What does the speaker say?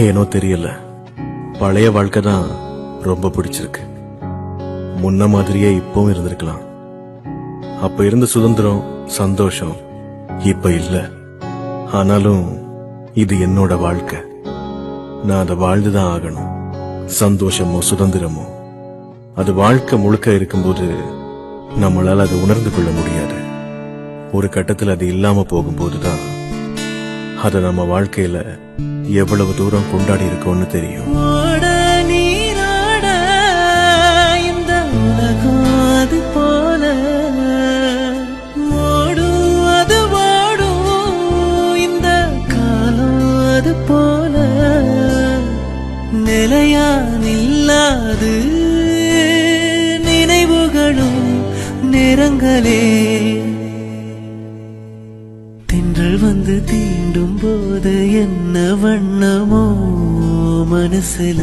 ஏனோ தெரியல, பழைய வாழ்க்கை தான் ரொம்ப பிடிச்சிருக்கு. முன்ன மாதிரியே இப்பவும் இருந்திருக்கலாம். அப்ப இருந்த சுதந்திரம், சந்தோஷம் இப்ப இல்ல. ஆனாலும் இது என்னோட வாழ்க்கை, நான் அதை வாழ்ந்துதான் ஆகணும். சந்தோஷமோ சுதந்திரமோ அது வாழ்க்கை முழுக்க இருக்கும்போது நம்மளால அதை உணர்ந்து கொள்ள முடியாது. ஒரு கட்டத்தில் அது இல்லாம போகும்போதுதான் அதை நம்ம வாழ்க்கையில எவ்வளவு தூரம் கொண்டாடி இருக்கோம்னு தெரியும். இந்த உலகம் அது போல ஓடும், அது வாடும், இந்த காலம் அது போல நிலையா நில்லாது நினைவுகளும் நிறங்களே. தென்றல் வந்து தீண்டும் போது என்ன வண்ணமோ மனசுல